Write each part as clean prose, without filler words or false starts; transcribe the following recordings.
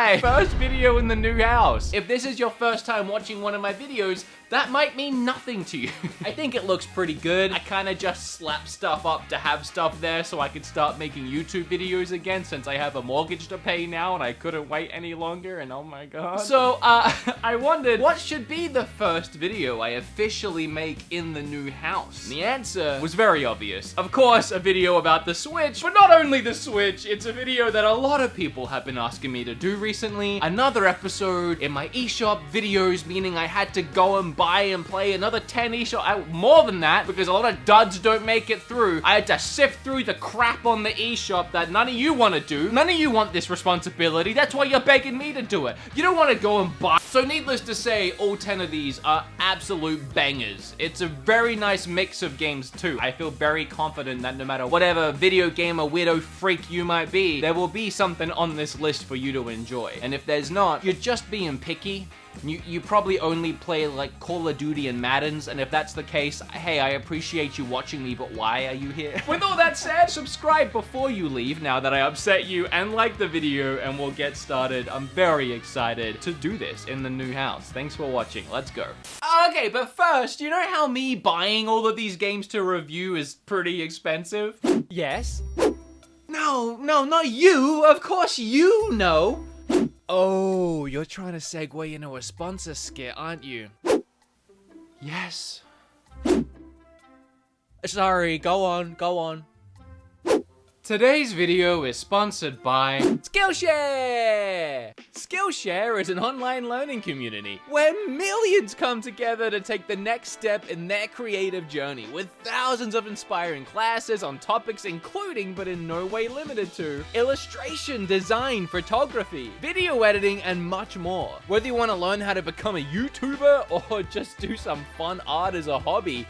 my first video in the new house. If this is your first time watching one of my videos, that might mean nothing to you. I think it looks pretty good. I kind of just slapped stuff up to have stuff there so I could start making YouTube videos again since I have a mortgage to pay now and I couldn't wait any longer, and oh my god. So, I wondered what should be the first video I officially make in the new house? And the answer was very obvious. Of course, a video about the Switch, but not only the Switch, it's a video that a lot of people have been asking me to do recently. Another episode in my eShop videos, meaning I had to go and buy and play another 10 eShop, more than that, because a lot of duds don't make it through. I had to sift through the crap on the eShop that none of you want to do. None of you want this responsibility. That's why you're begging me to do it. You don't want to go and buy. So needless to say, all 10 of these are absolute bangers. It's a very nice mix of games too. I feel very confident that no matter whatever video game or weirdo freak you might be, there will be something on this list for you to enjoy. And if there's not, you're just being picky. You probably only play like Call of Duty and Maddens, and if that's the case, hey, I appreciate you watching me, but why are you here? With all that said, subscribe before you leave now that I upset you, and like the video, and we'll get started. I'm very excited to do this in the new house. Thanks for watching. Let's go. Okay, but first, you know how me buying all of these games to review is pretty expensive? Yes. No, not you. Of course you know. Oh, you're trying to segue into a sponsor skit, aren't you? Yes. Sorry, go on. Today's video is sponsored by Skillshare! Skillshare is an online learning community where millions come together to take the next step in their creative journey, with thousands of inspiring classes on topics including, but in no way limited to, illustration, design, photography, video editing, and much more. Whether you want to learn how to become a YouTuber or just do some fun art as a hobby,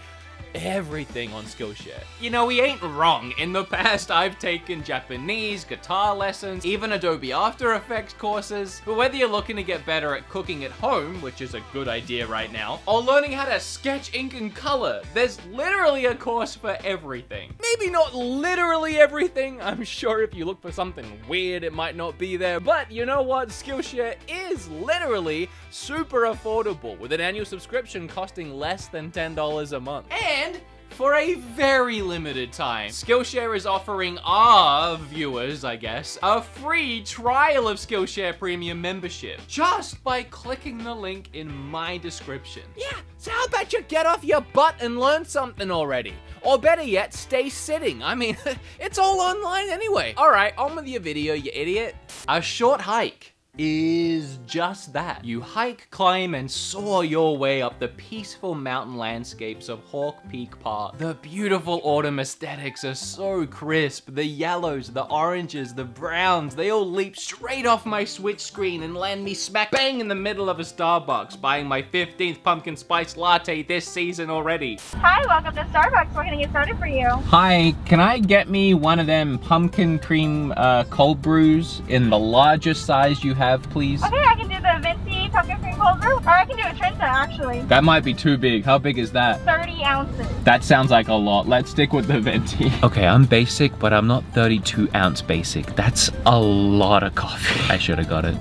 everything on Skillshare. You know, we ain't wrong. In the past, I've taken Japanese, guitar lessons, even Adobe After Effects courses. But whether you're looking to get better at cooking at home, which is a good idea right now, or learning how to sketch, ink, and color, there's literally a course for everything. Maybe not literally everything. I'm sure if you look for something weird, it might not be there. But you know what? Skillshare is literally super affordable, with an annual subscription costing less than $10 a month. And for a very limited time, Skillshare is offering our viewers, I guess, a free trial of Skillshare Premium membership just by clicking the link in my description. Yeah, so how about you get off your butt and learn something already? Or better yet, stay sitting. I mean, it's all online anyway. All right, on with your video, you idiot. A short hike is just that. You hike, climb, and soar your way up the peaceful mountain landscapes of Hawk Peak Park. The beautiful autumn aesthetics are so crisp. The yellows, the oranges, the browns, they all leap straight off my Switch screen and land me smack bang in the middle of a Starbucks, buying my 15th pumpkin spice latte this season already. Hi, welcome to Starbucks. We're gonna get started for you. Hi, can I get me one of them pumpkin cream cold brews in the largest size you have, please? Okay, I can do the Venti pumpkin cream cold brew, or I can do a Trenta, actually. That might be too big. How big is that? 30 ounces. That sounds like a lot. Let's stick with the Venti. Okay, I'm basic, but I'm not 32 ounce basic. That's a lot of coffee. I should have got it.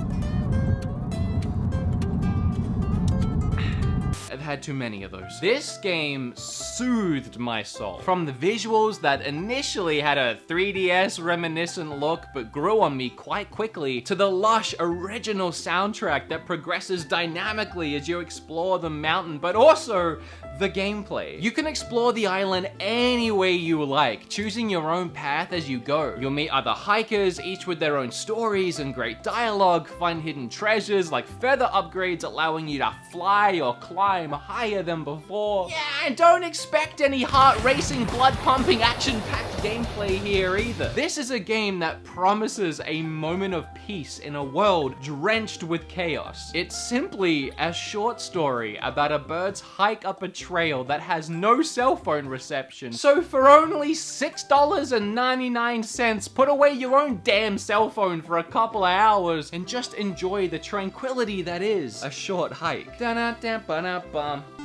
Had too many of those. This game soothed my soul. From the visuals that initially had a 3DS reminiscent look but grew on me quite quickly, to the lush original soundtrack that progresses dynamically as you explore the mountain, but also the gameplay. You can explore the island any way you like, choosing your own path as you go. You'll meet other hikers, each with their own stories and great dialogue, find hidden treasures like feather upgrades allowing you to fly or climb higher than before. Yeah, and don't expect any heart-racing, blood-pumping, action-packed gameplay here either. This is a game that promises a moment of peace in a world drenched with chaos. It's simply a short story about a bird's hike up a trail that has no cell phone reception. So for only $6.99, put away your own damn cell phone for a couple of hours and just enjoy the tranquility that is a short hike.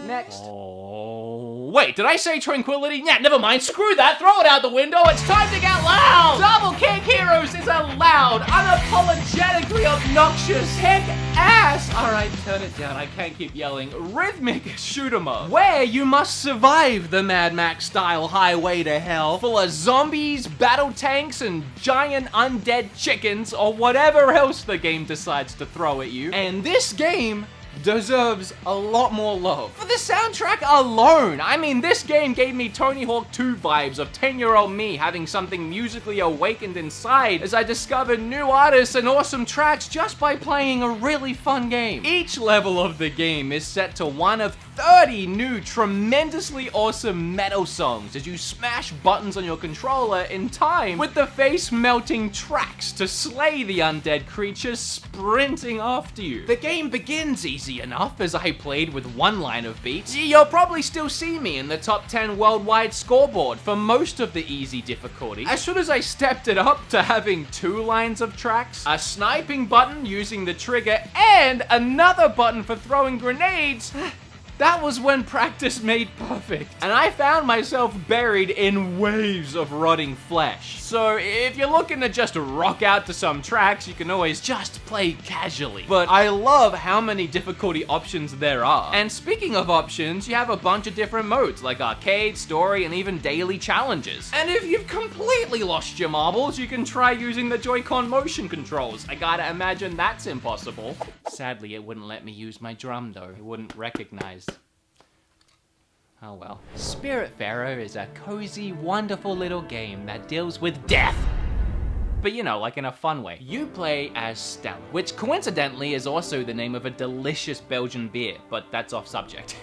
Next. Oh. wait, did I say tranquility? Yeah, never mind, screw that, throw it out the window, it's time to get loud! Double Kick Heroes is a loud, unapologetically obnoxious, kick-ass, alright, turn it down, I can't keep yelling, rhythmic shoot 'em up, where you must survive the Mad Max-style highway to hell, full of zombies, battle tanks, and giant undead chickens, or whatever else the game decides to throw at you. And this game deserves a lot more love. For the soundtrack alone, I mean, this game gave me Tony Hawk 2 vibes of 10-year-old me having something musically awakened inside as I discovered new artists and awesome tracks just by playing a really fun game. Each level of the game is set to one of 30 new tremendously awesome metal songs as you smash buttons on your controller in time with the face-melting tracks to slay the undead creatures sprinting after you. The game begins easy enough as I played with one line of beats. You'll probably still see me in the top 10 worldwide scoreboard for most of the easy difficulty. As soon as I stepped it up to having 2 lines of tracks, a sniping button using the trigger, and another button for throwing grenades, that was when practice made perfect. And I found myself buried in waves of rotting flesh. So if you're looking to just rock out to some tracks, you can always just play casually. But I love how many difficulty options there are. And speaking of options, you have a bunch of different modes like arcade, story, and even daily challenges. And if you've completely lost your marbles, you can try using the Joy-Con motion controls. I gotta imagine that's impossible. Sadly, it wouldn't let me use my drum though. It wouldn't recognize. Oh well. Spiritfarer is a cozy, wonderful little game that deals with death. But you know, like in a fun way. You play as Stella, which coincidentally is also the name of a delicious Belgian beer, but that's off subject.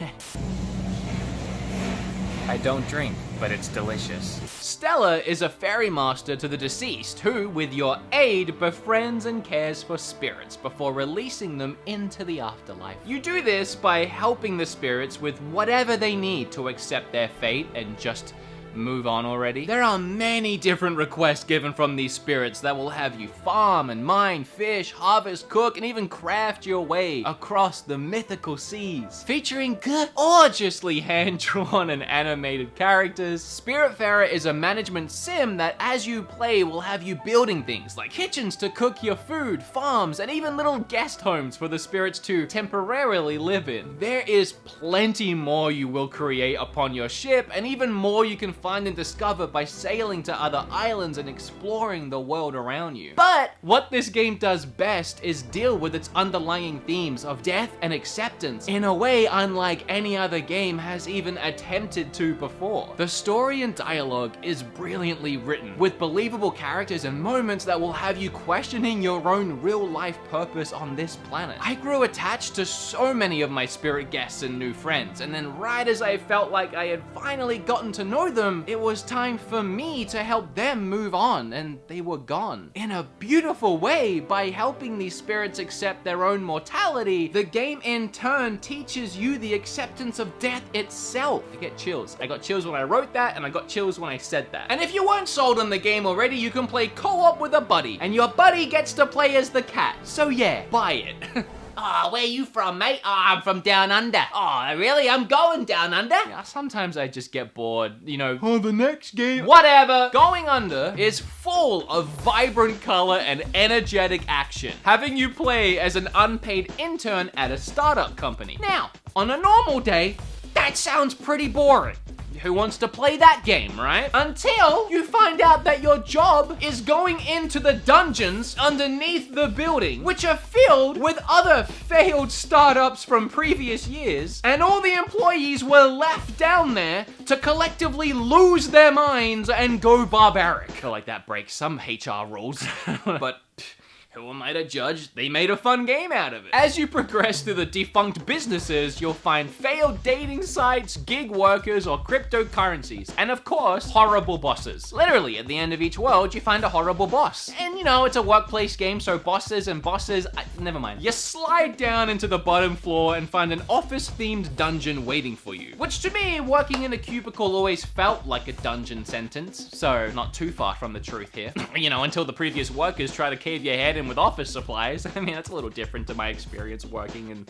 I don't drink, but it's delicious. Stella is a fairy master to the deceased who, with your aid, befriends and cares for spirits before releasing them into the afterlife. You do this by helping the spirits with whatever they need to accept their fate and just move on already. There are many different requests given from these spirits that will have you farm and mine, fish, harvest, cook, and even craft your way across the mythical seas. Featuring gorgeously hand-drawn and animated characters, Spiritfarer is a management sim that as you play will have you building things like kitchens to cook your food, farms, and even little guest homes for the spirits to temporarily live in. There is plenty more you will create upon your ship, and even more you can find and discover by sailing to other islands and exploring the world around you. But what this game does best is deal with its underlying themes of death and acceptance in a way unlike any other game has even attempted to before. The story and dialogue is brilliantly written, with believable characters and moments that will have you questioning your own real-life purpose on this planet. I grew attached to so many of my spirit guests and new friends, and then right as I felt like I had finally gotten to know them, it was time for me to help them move on, and they were gone. In a beautiful way, by helping these spirits accept their own mortality, the game in turn teaches you the acceptance of death itself. I get chills. I got chills when I wrote that, and I got chills when I said that. And if you weren't sold on the game already, you can play co-op with a buddy, and your buddy gets to play as the cat. So yeah, buy it. Oh, where you from, mate? Oh, I'm from down under. Oh, really? I'm going down under? Yeah, sometimes I just get bored, you know. Oh, the next game. Whatever. Going Under is full of vibrant color and energetic action, having you play as an unpaid intern at a startup company. Now, on a normal day, that sounds pretty boring. Who wants to play that game, right? Until you find out that your job is going into the dungeons underneath the building, which are filled with other failed startups from previous years, and all the employees were left down there to collectively lose their minds and go barbaric. I feel like that breaks some HR rules, but who am I to judge? They made a fun game out of it. As you progress through the defunct businesses, you'll find failed dating sites, gig workers, or cryptocurrencies. And of course, horrible bosses. Literally, at the end of each world, you find a horrible boss. And you know, it's a workplace game, so bosses, never mind. You slide down into the bottom floor and find an office-themed dungeon waiting for you. Which to me, working in a cubicle always felt like a dungeon sentence. So, not too far from the truth here. You know, until the previous workers try to cave your head in with office supplies. I mean, that's a little different to my experience working in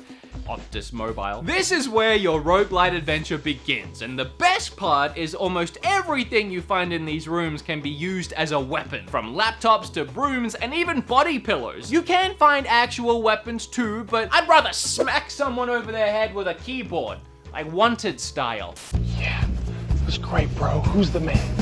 Optus Mobile. This is where your roguelite adventure begins, and the best part is almost everything you find in these rooms can be used as a weapon, from laptops to brooms and even body pillows. You can find actual weapons too, but I'd rather smack someone over their head with a keyboard, like Wanted style. Yeah, that's great, bro. Who's the man?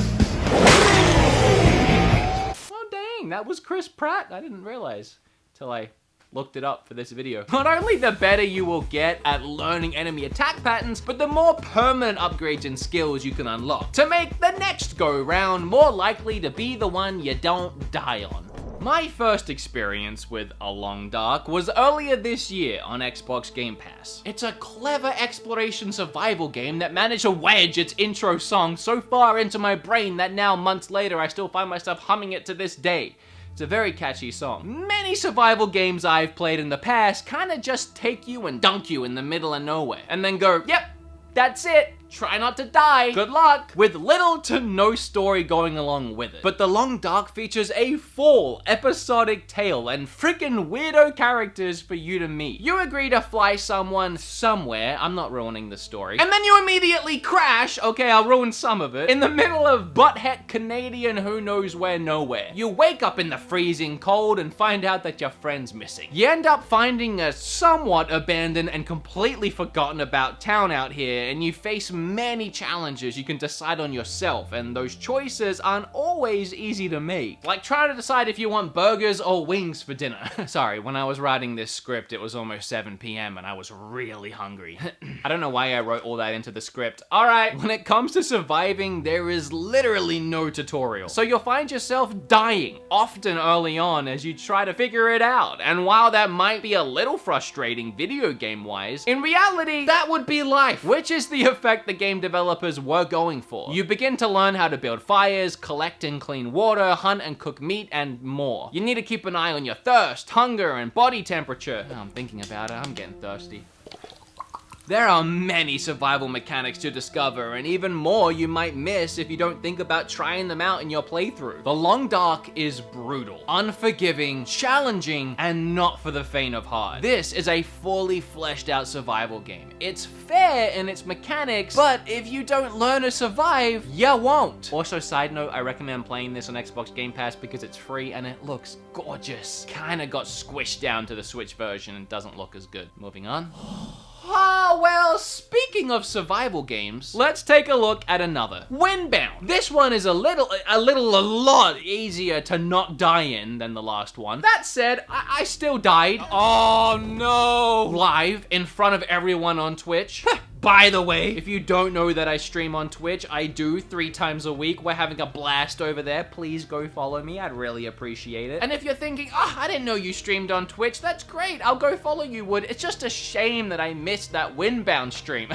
Oh dang, that was Chris Pratt. I didn't realize till I looked it up for this video. Not only the better you will get at learning enemy attack patterns, but the more permanent upgrades and skills you can unlock to make the next go round more likely to be the one you don't die on. My first experience with A Long Dark was earlier this year on Xbox Game Pass. It's a clever exploration survival game that managed to wedge its intro song so far into my brain that now, months later, I still find myself humming it to this day. It's a very catchy song. Many survival games I've played in the past kinda just take you and dunk you in the middle of nowhere, and then go, yep, that's it. Try not to die. Good luck. With little to no story going along with it. But The Long Dark features a full episodic tale and freaking weirdo characters for you to meet. You agree to fly someone somewhere, I'm not ruining the story, and then you immediately crash, okay, I'll ruin some of it, in the middle of butthead Canadian who knows where nowhere. You wake up in the freezing cold and find out that your friend's missing. You end up finding a somewhat abandoned and completely forgotten about town out here, and you face many challenges you can decide on yourself, and those choices aren't always easy to make. Like trying to decide if you want burgers or wings for dinner. Sorry, when I was writing this script, it was almost 7 p.m. and I was really hungry. I don't know why I wrote all that into the script. Alright, when it comes to surviving, there is literally no tutorial. So you'll find yourself dying, often early on, as you try to figure it out. And while that might be a little frustrating video game-wise, in reality, that would be life, which is the effect the game developers were going for. You begin to learn how to build fires, collect and clean water, hunt and cook meat, and more. You need to keep an eye on your thirst, hunger, and body temperature. Oh, I'm thinking about it, I'm getting thirsty. There are many survival mechanics to discover, and even more you might miss if you don't think about trying them out in your playthrough. The Long Dark is brutal, unforgiving, challenging, and not for the faint of heart. This is a fully fleshed out survival game. It's fair in its mechanics, but if you don't learn to survive, you won't. Also, side note, I recommend playing this on Xbox Game Pass because it's free and it looks gorgeous. Kinda got squished down to the Switch version and doesn't look as good. Moving on. Ah, well, speaking of survival games, let's take a look at another. Windbound. This one is a lot easier to not die in than the last one. That said, I still died. Oh no! Live in front of everyone on Twitch. By the way, if you don't know that I stream on Twitch, I do 3 times a week. We're having a blast over there. Please go follow me. I'd really appreciate it. And if you're thinking, oh, I didn't know you streamed on Twitch, that's great. I'll go follow you, Wood. It's just a shame that I missed that Windbound stream.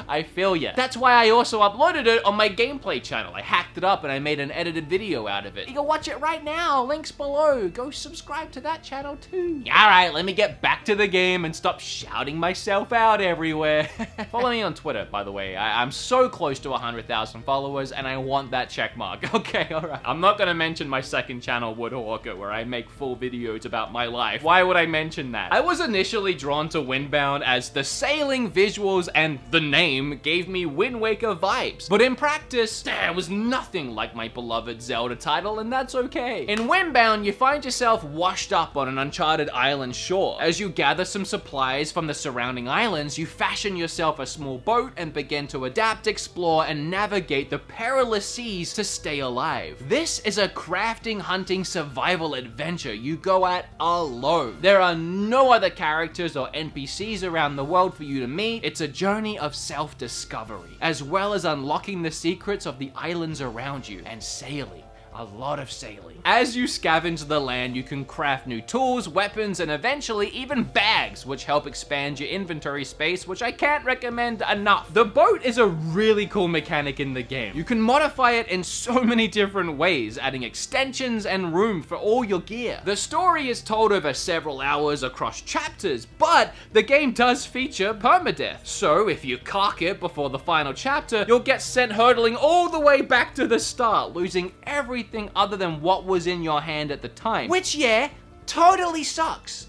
I feel ya. That's why I also uploaded it on my gameplay channel. I hacked it up and I made an edited video out of it. You can watch it right now. Links below. Go subscribe to that channel too. Alright, let me get back to the game and stop shouting myself out everywhere. Follow me on Twitter, by the way. I'm so close to 100,000 followers, and I want that check mark. Okay, alright. I'm not gonna mention my second channel, Woodhawker, where I make full videos about my life. Why would I mention that? I was initially drawn to Windbound as the sailing visuals and the name gave me Wind Waker vibes. But in practice, there was nothing like my beloved Zelda title, and that's okay. In Windbound, you find yourself washed up on an uncharted island shore. As you gather some supplies from the surrounding islands, you fashion yourself a small boat and begin to adapt, explore, and navigate the perilous seas to stay alive. This is a crafting, hunting, survival adventure you go at alone. There are no other characters or NPCs around the world for you to meet. It's a journey of self-discovery, as well as unlocking the secrets of the islands around you and sailing. A lot of sailing. As you scavenge the land, you can craft new tools, weapons, and eventually even bags, which help expand your inventory space, which I can't recommend enough. The boat is a really cool mechanic in the game. You can modify it in so many different ways, adding extensions and room for all your gear. The story is told over several hours across chapters, but the game does feature permadeath. So if you cock it before the final chapter, you'll get sent hurtling all the way back to the start, losing everything other than what was in your hand at the time. Which, yeah, totally sucks.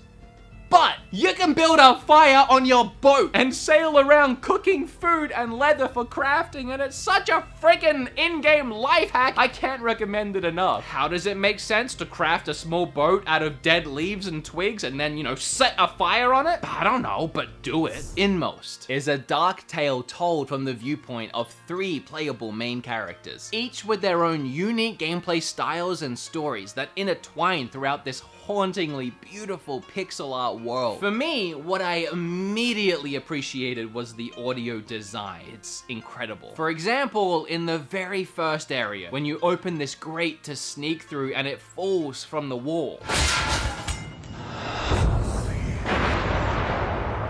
But you can build a fire on your boat and sail around cooking food and leather for crafting, and it's such a friggin' in-game life hack, I can't recommend it enough. How does it make sense to craft a small boat out of dead leaves and twigs and then, you know, set a fire on it? I don't know, but do it. Inmost is a dark tale told from the viewpoint of 3 playable main characters, each with their own unique gameplay styles and stories that intertwine throughout this hauntingly beautiful pixel art world. For me, what I immediately appreciated was the audio design. It's incredible. For example, in the very first area, when you open this grate to sneak through and it falls from the wall.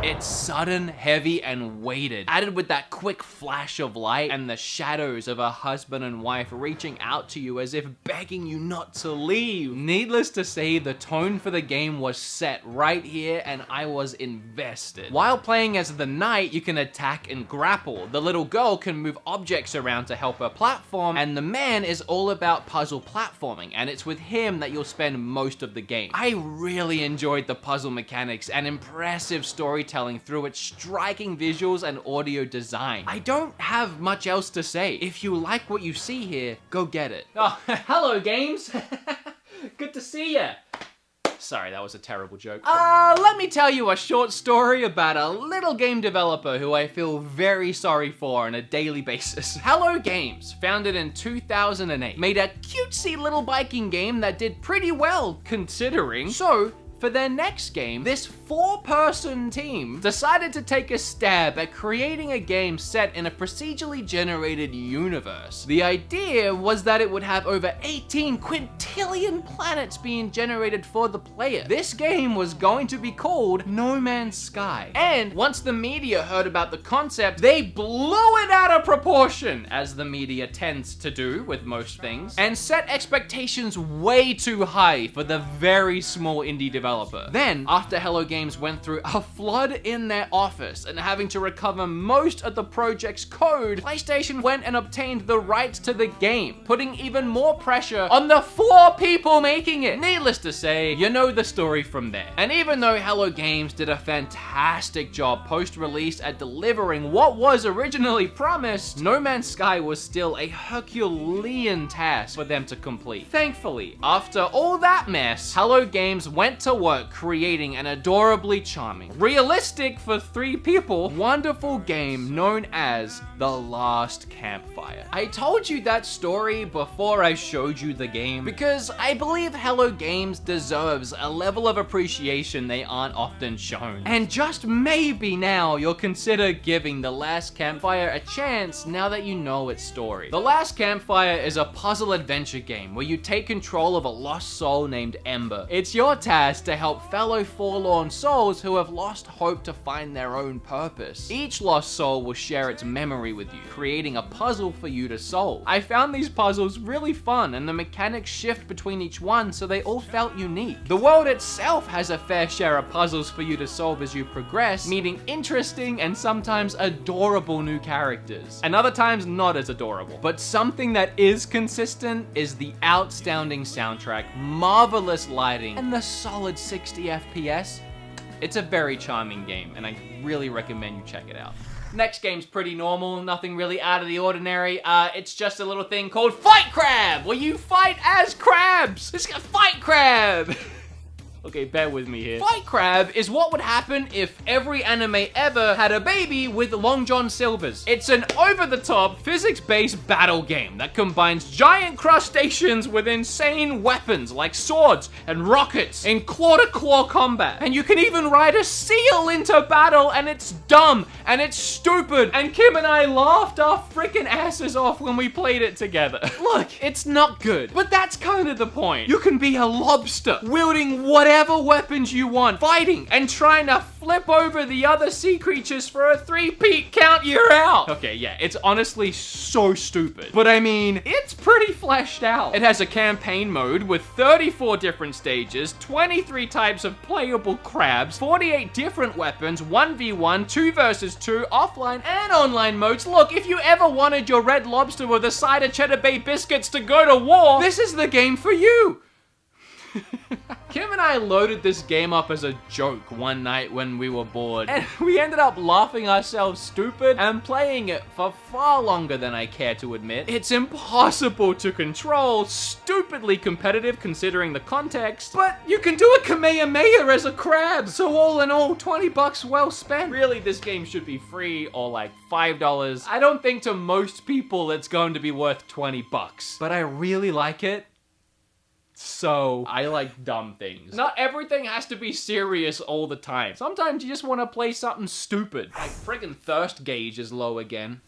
It's sudden, heavy, and weighted, added with that quick flash of light and the shadows of a husband and wife reaching out to you as if begging you not to leave. Needless to say, the tone for the game was set right here and I was invested. While playing as the knight, you can attack and grapple. The little girl can move objects around to help her platform, and the man is all about puzzle platforming, and it's with him that you'll spend most of the game. I really enjoyed the puzzle mechanics and impressive storytelling through its striking visuals and audio design. I don't have much else to say. If you like what you see here, go get it. Oh, hello games. Good to see ya. Sorry, that was a terrible joke. Let me tell you a short story about a little game developer who I feel very sorry for on a daily basis. Hello Games, founded in 2008, made a cutesy little biking game that did pretty well considering. So, for their next game, this 4-person team decided to take a stab at creating a game set in a procedurally generated universe. The idea was that it would have over 18 quintillion planets being generated for the player. This game was going to be called No Man's Sky. And once the media heard about the concept, they blew it out of proportion, as the media tends to do with most things, and set expectations way too high for the very small indie developer. Then, after Hello Games went through a flood in their office and having to recover most of the project's code, PlayStation went and obtained the rights to the game, putting even more pressure on the 4 people making it. Needless to say, you know the story from there. And even though Hello Games did a fantastic job post-release at delivering what was originally promised, No Man's Sky was still a Herculean task for them to complete. Thankfully, after all that mess, Hello Games went to work creating an adorably charming, realistic for 3 people, wonderful game known as The Last Campfire. I told you that story before I showed you the game because I believe Hello Games deserves a level of appreciation they aren't often shown. And just maybe now you'll consider giving The Last Campfire a chance now that you know its story. The Last Campfire is a puzzle adventure game where you take control of a lost soul named Ember. It's your task to help fellow forlorn souls who have lost hope to find their own purpose. Each lost soul will share its memory with you, creating a puzzle for you to solve. I found these puzzles really fun, and the mechanics shift between each one so they all felt unique. The world itself has a fair share of puzzles for you to solve as you progress, meeting interesting and sometimes adorable new characters, and other times not as adorable. But something that is consistent is the outstanding soundtrack, marvelous lighting, and the solid 60 FPS. It's a very charming game, and I really recommend you check it out. Next game's pretty normal, nothing really out of the ordinary. It's just a little thing called Fight Crab, where you fight as crabs. It's a Fight Crab. Okay, bear with me here. Fight Crab is what would happen if every anime ever had a baby with Long John Silvers. It's an over-the-top, physics-based battle game that combines giant crustaceans with insane weapons like swords and rockets in claw-to-claw combat. And you can even ride a seal into battle, and it's dumb, and it's stupid, and Kim and I laughed our freaking asses off when we played it together. Look, it's not good, but that's kind of the point. You can be a lobster, wielding whatever weapons you want, fighting and trying to flip over the other sea creatures for a 3-peat count, you're out. Okay, yeah, it's honestly so stupid. But I mean, it's pretty fleshed out. It has a campaign mode with 34 different stages, 23 types of playable crabs, 48 different weapons, 1v1, 2 versus 2, offline and online modes. Look, if you ever wanted your red lobster with a side of Cheddar Bay biscuits to go to war, this is the game for you. Kim and I loaded this game up as a joke one night when we were bored, and we ended up laughing ourselves stupid and playing it for far longer than I care to admit. It's impossible to control, stupidly competitive considering the context, but you can do a Kamehameha as a crab, so all in all, 20 bucks well spent. Really, this game should be free or like $5. I don't think to most people it's going to be worth 20 bucks, but I really like it. So, I like dumb things. Not everything has to be serious all the time. Sometimes you just want to play something stupid. My friggin' thirst gauge is low again.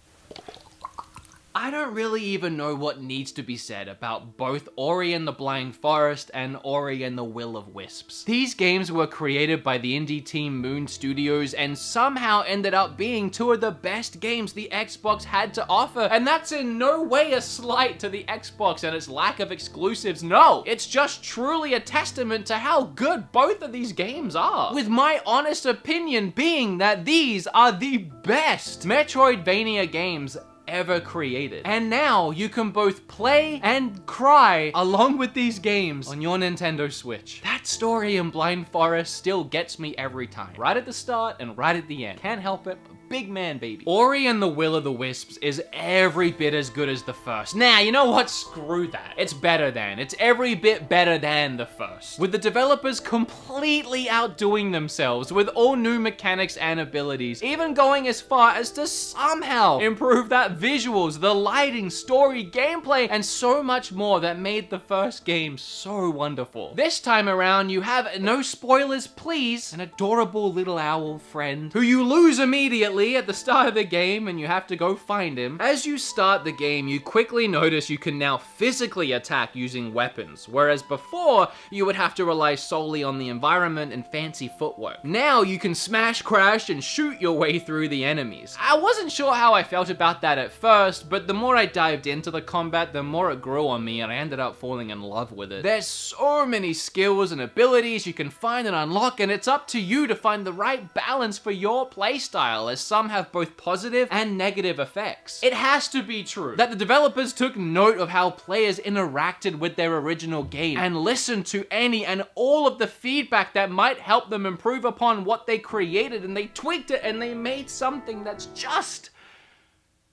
I don't really even know what needs to be said about both Ori and the Blind Forest and Ori and the Will of Wisps. These games were created by the indie team Moon Studios and somehow ended up being two of the best games the Xbox had to offer. And that's in no way a slight to the Xbox and its lack of exclusives. No, it's just truly a testament to how good both of these games are. With my honest opinion being that these are the best Metroidvania games ever created. And now you can both play and cry along with these games on your Nintendo Switch. That story in Blind Forest still gets me every time. Right at the start and right at the end. Can't help it, but big man baby. Ori and the Will of the Wisps is every bit as good as the first. Nah, you know what? Screw that. It's better than. It's every bit better than the first. With the developers completely outdoing themselves with all new mechanics and abilities, even going as far as to somehow improve that visuals, the lighting, story, gameplay, and so much more that made the first game so wonderful. This time around, you have, no spoilers please, an adorable little owl friend who you lose immediately at the start of the game and you have to go find him. As you start the game, you quickly notice you can now physically attack using weapons, whereas before, you would have to rely solely on the environment and fancy footwork. Now you can smash, crash, and shoot your way through the enemies. I wasn't sure how I felt about that at first, but the more I dived into the combat, the more it grew on me and I ended up falling in love with it. There's so many skills and abilities you can find and unlock, and it's up to you to find the right balance for your playstyle, as some have both positive and negative effects. It has to be true that the developers took note of how players interacted with their original game and listened to any and all of the feedback that might help them improve upon what they created, and they tweaked it and they made something that's just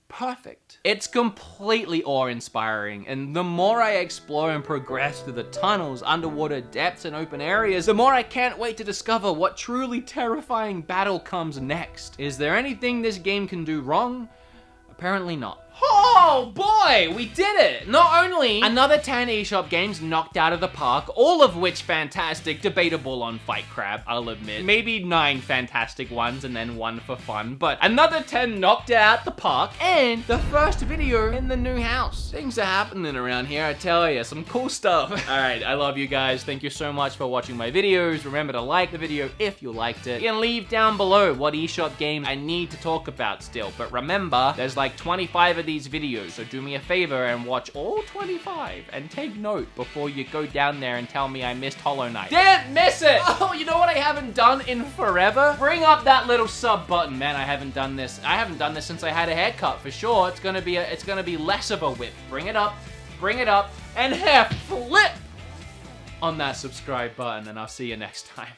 perfect. It's completely awe-inspiring, and the more I explore and progress through the tunnels, underwater depths, and open areas, the more I can't wait to discover what truly terrifying battle comes next. Is there anything this game can do wrong? Apparently not. Oh boy, we did it! Not only another 10 eShop games knocked out of the park, all of which fantastic, debatable on Fight Crab, I'll admit. Maybe 9 fantastic ones and then 1 for fun, but another 10 knocked out the park, and the first video in the new house. Things are happening around here, I tell you, some cool stuff. Alright, I love you guys. Thank you so much for watching my videos. Remember to like the video if you liked it. You can leave down below what eShop games I need to talk about still, but remember, there's like 25 of these videos, so do me a favor and watch all 25 and take note before you go down there and tell me I missed Hollow Knight. Didn't miss it! Oh, you know what I haven't done in forever? Bring up that little sub button. Man, I haven't done this since I had a haircut for sure. It's gonna be less of a whip. Bring it up, and hair flip on that subscribe button, and I'll see you next time.